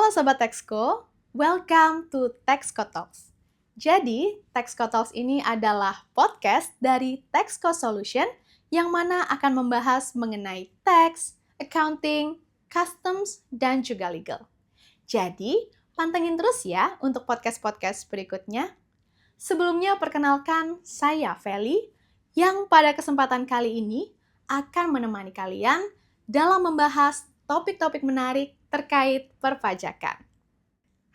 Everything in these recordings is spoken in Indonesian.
Halo Sobat Texco, welcome to Texco Talks. Jadi, Texco Talks ini adalah podcast dari Texco Solution yang mana akan membahas mengenai tax, accounting, customs, dan juga legal. Jadi, pantengin terus ya untuk podcast-podcast berikutnya. Sebelumnya, perkenalkan saya Feli, yang pada kesempatan kali ini akan menemani kalian dalam membahas topik-topik menarik terkait perpajakan.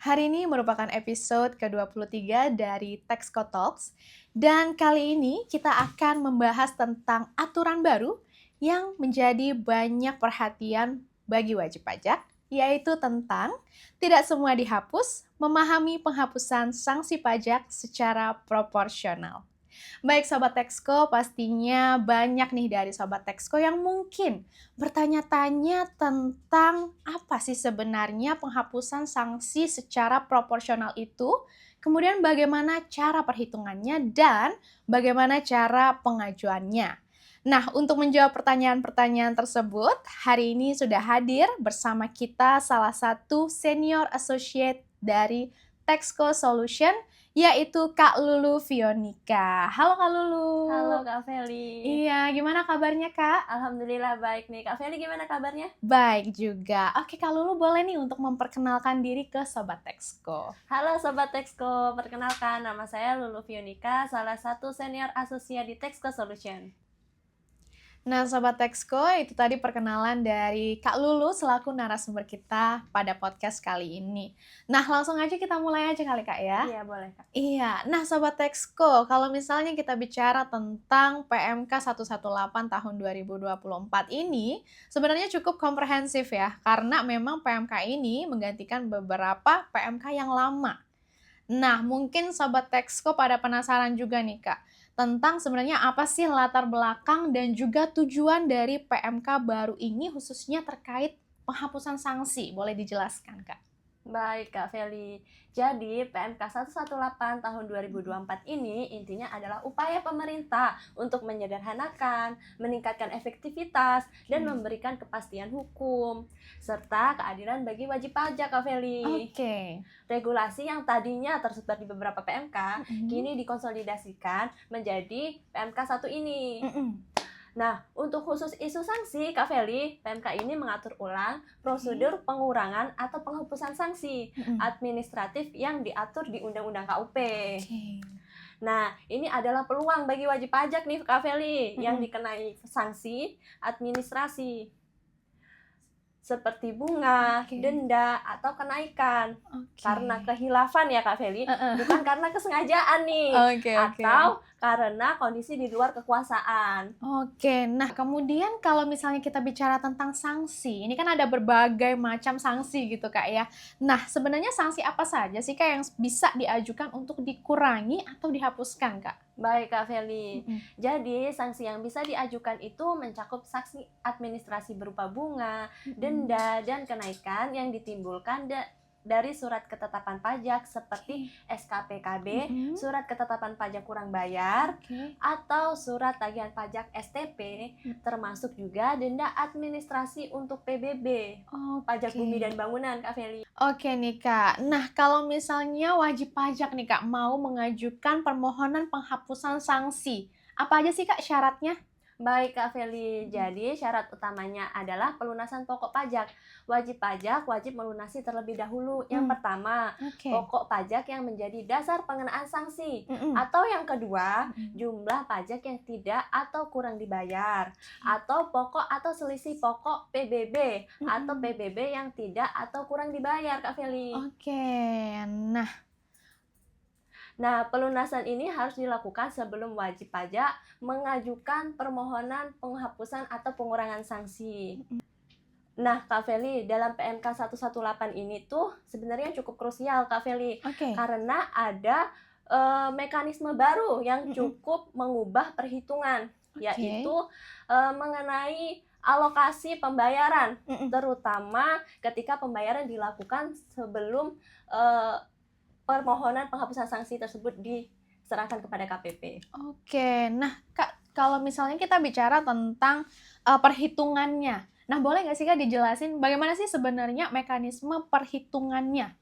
Hari ini merupakan episode ke-23 dari Texco Talks, dan kali ini kita akan membahas tentang aturan baru yang menjadi banyak perhatian bagi wajib pajak, yaitu tentang tidak semua dihapus, memahami penghapusan sanksi pajak secara proporsional. Baik Sobat Texco, pastinya banyak nih dari Sobat Texco yang mungkin bertanya-tanya tentang apa sih sebenarnya penghapusan sanksi secara proporsional itu, kemudian bagaimana cara perhitungannya, dan bagaimana cara pengajuannya. Nah, untuk menjawab pertanyaan-pertanyaan tersebut, hari ini sudah hadir bersama kita salah satu senior associate dari Texco Solution, yaitu Kak Lulu Fionika. Halo Kak Lulu. Halo Kak Feli. Iya, gimana kabarnya Kak? Alhamdulillah baik nih. Kak Feli gimana kabarnya? Baik juga. Oke Kak Lulu, boleh nih untuk memperkenalkan diri ke Sobat Texco. Halo Sobat Texco, perkenalkan nama saya Lulu Fionika, salah satu senior asosia di Texco Solution. Nah Sobat Texco, itu tadi perkenalan dari Kak Lulu selaku narasumber kita pada podcast kali ini. Nah langsung aja kita mulai aja kali Kak ya. Iya boleh Kak. Iya, nah Sobat Texco, kalau misalnya kita bicara tentang PMK 118 tahun 2024 ini, sebenarnya cukup komprehensif ya, karena memang PMK ini menggantikan beberapa PMK yang lama. Nah, mungkin Sobat Texco pada penasaran juga nih Kak, tentang sebenarnya apa sih latar belakang dan juga tujuan dari PMK baru ini khususnya terkait penghapusan sanksi. Boleh dijelaskan Kak? Baik Kak Feli. Jadi PMK 118 tahun 2024 ini intinya adalah upaya pemerintah untuk menyederhanakan, meningkatkan efektivitas, dan memberikan kepastian hukum serta keadilan bagi wajib pajak Kak Feli. Oke. Regulasi yang tadinya tersebar di beberapa PMK kini dikonsolidasikan menjadi PMK 1 ini. Nah, untuk khusus isu sanksi, Kak Feli, PMK ini mengatur ulang prosedur pengurangan atau penghapusan sanksi administratif yang diatur di Undang-Undang KUP. Nah, ini adalah peluang bagi wajib pajak nih, Kak Feli, yang dikenai sanksi administrasi seperti bunga, denda, atau kenaikan karena kehilafan ya Kak Feli, bukan karena kesengajaan nih, atau karena kondisi di luar kekuasaan. Oke, nah kemudian kalau misalnya kita bicara tentang sanksi, ini kan ada berbagai macam sanksi gitu Kak ya. Nah, sebenarnya sanksi apa saja sih Kak yang bisa diajukan untuk dikurangi atau dihapuskan Kak? Baik Kak Feli, jadi sanksi yang bisa diajukan itu mencakup sanksi administrasi berupa bunga, denda, dan kenaikan yang ditimbulkan dari surat ketetapan pajak seperti SKPKB, surat ketetapan pajak kurang bayar, atau surat tagihan pajak STP, termasuk juga denda administrasi untuk PBB, pajak bumi dan bangunan Kak Feli. Oke nih Kak, nah kalau misalnya wajib pajak nih Kak mau mengajukan permohonan penghapusan sanksi, apa aja sih Kak syaratnya? Baik Kak Feli, jadi syarat utamanya adalah pelunasan pokok pajak. Wajib pajak wajib melunasi terlebih dahulu. Yang pertama, pokok pajak yang menjadi dasar pengenaan sanksi. Atau yang kedua, jumlah pajak yang tidak atau kurang dibayar. Atau pokok atau selisih pokok PBB. Atau PBB yang tidak atau kurang dibayar Kak Feli. Nah, pelunasan ini harus dilakukan sebelum wajib pajak mengajukan permohonan penghapusan atau pengurangan sanksi. Nah, Kak Feli, dalam PMK 118 ini tuh sebenarnya cukup krusial, Kak Feli, karena ada mekanisme baru yang cukup mengubah perhitungan, yaitu mengenai alokasi pembayaran, terutama ketika pembayaran dilakukan sebelum permohonan penghapusan sanksi tersebut diserahkan kepada KPP. Oke, nah Kak, kalau misalnya kita bicara tentang perhitungannya, Nah, boleh nggak sih Kak dijelasin bagaimana sih sebenarnya mekanisme perhitungannya?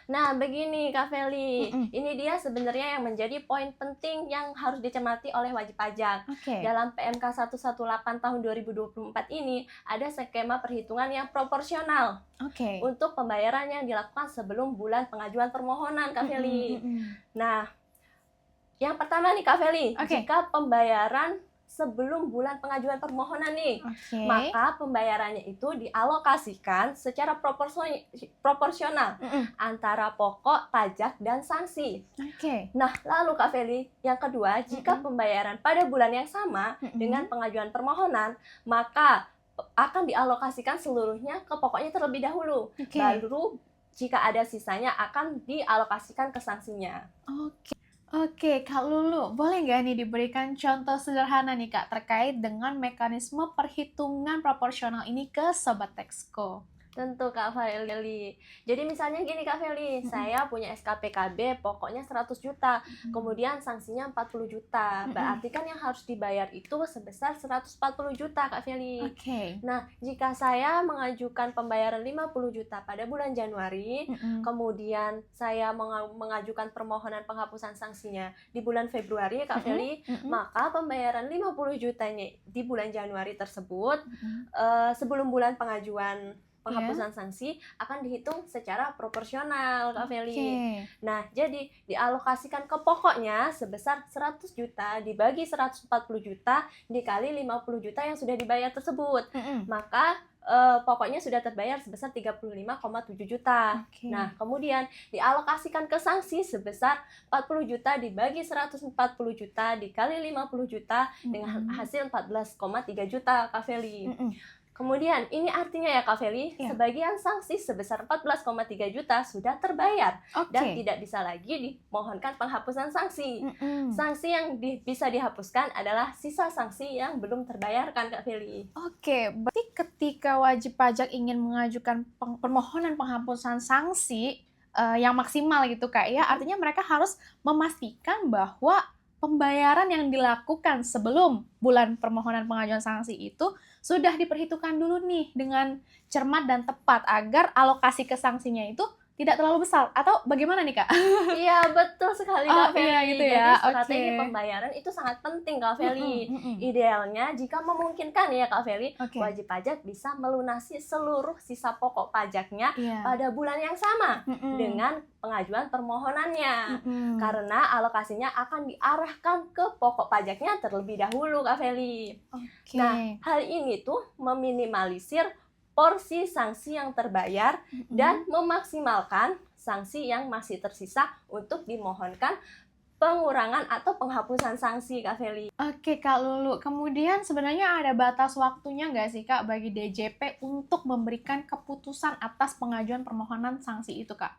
Nah, begini Kak Feli, ini dia sebenarnya yang menjadi poin penting yang harus dicermati oleh wajib pajak. Dalam PMK 118 tahun 2024 ini, ada skema perhitungan yang proporsional untuk pembayaran yang dilakukan sebelum bulan pengajuan permohonan, Kak Feli. Nah, yang pertama nih Kak Feli, jika pembayaran sebelum bulan pengajuan permohonan nih, maka pembayarannya itu dialokasikan secara proporsional antara pokok, pajak, dan sanksi. Nah, lalu Kak Feli, yang kedua, jika pembayaran pada bulan yang sama dengan pengajuan permohonan, maka akan dialokasikan seluruhnya ke pokoknya terlebih dahulu. Baru jika ada sisanya akan dialokasikan ke sanksinya. Oke, Kak Lulu, boleh nggak nih diberikan contoh sederhana nih Kak terkait dengan mekanisme perhitungan proporsional ini ke Sobat Texco? Tentu Kak Feli. Jadi misalnya gini Kak Feli, saya punya SKPKB pokoknya 100 juta, kemudian sanksinya 40 juta. Berarti kan yang harus dibayar itu sebesar 140 juta Kak Feli. Nah, jika saya mengajukan pembayaran 50 juta pada bulan Januari, kemudian saya mengajukan permohonan penghapusan sanksinya di bulan Februari Kak Feli, maka pembayaran 50 jutanya di bulan Januari tersebut sebelum bulan penghapusan sanksi akan dihitung secara proporsional Kak Feli. Nah, jadi dialokasikan ke pokoknya sebesar 100 juta dibagi 140 juta dikali 50 juta yang sudah dibayar tersebut. Maka pokoknya sudah terbayar sebesar 35,7 juta. Nah, kemudian dialokasikan ke sanksi sebesar 40 juta dibagi 140 juta dikali 50 juta dengan hasil 14,3 juta Kak Feli. Kemudian, ini artinya ya Kak Feli, sebagian sanksi sebesar 14,3 juta sudah terbayar dan tidak bisa lagi dimohonkan penghapusan sanksi. Sanksi yang bisa dihapuskan adalah sisa sanksi yang belum terbayarkan Kak Feli. Berarti ketika wajib pajak ingin mengajukan permohonan penghapusan sanksi yang maksimal gitu Kak ya, artinya mereka harus memastikan bahwa pembayaran yang dilakukan sebelum bulan permohonan pengajuan sanksi itu sudah diperhitungkan dulu nih dengan cermat dan tepat agar alokasi ke sanksinya itu tidak terlalu besar, atau bagaimana nih Kak? Iya, betul sekali Kak Feli. Iya, gitu ya. Jadi strategi pembayaran itu sangat penting Kak Feli. Idealnya jika memungkinkan ya Kak Feli, wajib pajak bisa melunasi seluruh sisa pokok pajaknya pada bulan yang sama dengan pengajuan permohonannya. Karena alokasinya akan diarahkan ke pokok pajaknya terlebih dahulu Kak Feli. Nah, hal ini tuh meminimalisir porsi sanksi yang terbayar dan memaksimalkan sanksi yang masih tersisa untuk dimohonkan pengurangan atau penghapusan sanksi Kak Feli. Kak Lulu, kemudian sebenarnya ada batas waktunya nggak sih Kak bagi DJP untuk memberikan keputusan atas pengajuan permohonan sanksi itu Kak?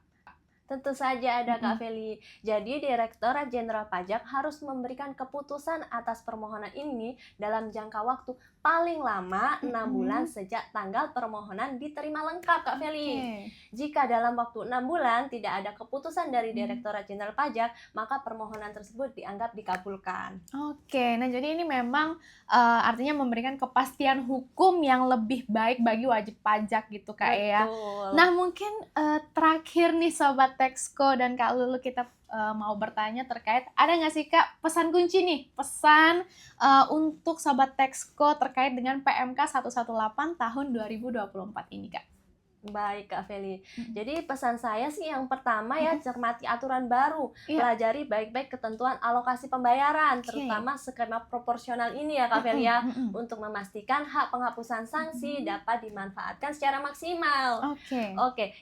Tentu saja ada Kak Feli. Jadi Direktorat Jenderal Pajak harus memberikan keputusan atas permohonan ini dalam jangka waktu paling lama 6 bulan sejak tanggal permohonan diterima lengkap Kak Feli. Jika dalam waktu 6 bulan tidak ada keputusan dari Direktorat Jenderal Pajak, maka permohonan tersebut dianggap dikabulkan. Nah jadi ini memang artinya memberikan kepastian hukum yang lebih baik bagi wajib pajak gitu Kak ya. Nah mungkin terakhir nih Sobat Texco dan Kak Lulu, kita mau bertanya terkait, ada nggak sih Kak pesan kunci nih, pesan untuk Sobat Texco terkait dengan PMK 118 tahun 2024 ini Kak? Baik Kak Feli. Jadi pesan saya sih yang pertama ya, cermati aturan baru, pelajari baik-baik ketentuan alokasi pembayaran, terutama skema proporsional ini ya Kak Feli ya, untuk memastikan hak penghapusan sanksi dapat dimanfaatkan secara maksimal.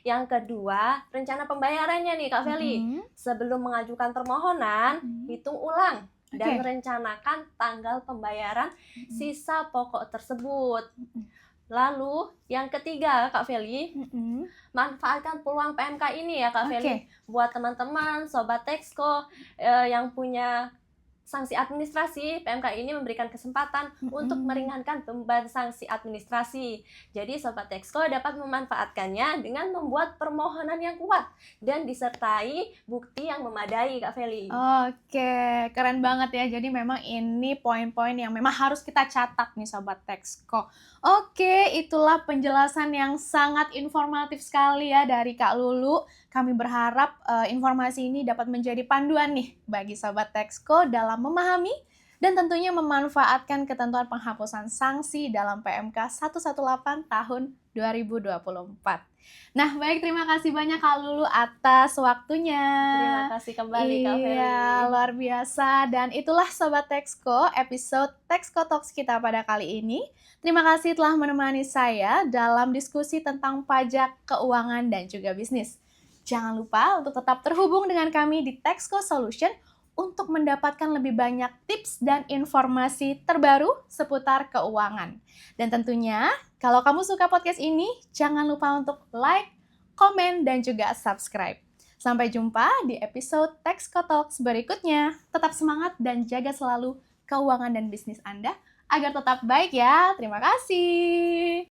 Yang kedua, rencana pembayarannya nih Kak Feli. Sebelum mengajukan permohonan, hitung ulang dan rencanakan tanggal pembayaran sisa pokok tersebut. Lalu yang ketiga Kak Feli, manfaatkan peluang PMK ini ya Kak Feli, buat teman-teman Sobat Texco yang punya sanksi administrasi, PMK ini memberikan kesempatan untuk meringankan beban sanksi administrasi. Jadi Sobat Texco dapat memanfaatkannya dengan membuat permohonan yang kuat dan disertai bukti yang memadai, Kak Feli. Oke, keren banget ya. Jadi memang ini poin-poin yang memang harus kita catat nih Sobat Texco. Oke, itulah penjelasan yang sangat informatif sekali ya dari Kak Lulu. Kami berharap informasi ini dapat menjadi panduan nih bagi Sobat Texco dalam memahami dan tentunya memanfaatkan ketentuan penghapusan sanksi dalam PMK 118 tahun 2024. Nah, baik, terima kasih banyak Kak Lulu atas waktunya. Terima kasih kembali Kak Feli. Iya, luar biasa. Dan itulah Sobat Texco, episode Texco Talks kita pada kali ini. Terima kasih telah menemani saya dalam diskusi tentang pajak, keuangan, dan juga bisnis. Jangan lupa untuk tetap terhubung dengan kami di Texco Solution untuk mendapatkan lebih banyak tips dan informasi terbaru seputar keuangan. Dan tentunya, kalau kamu suka podcast ini, jangan lupa untuk like, komen, dan juga subscribe. Sampai jumpa di episode Texco Talks berikutnya. Tetap semangat dan jaga selalu keuangan dan bisnis Anda agar tetap baik ya. Terima kasih.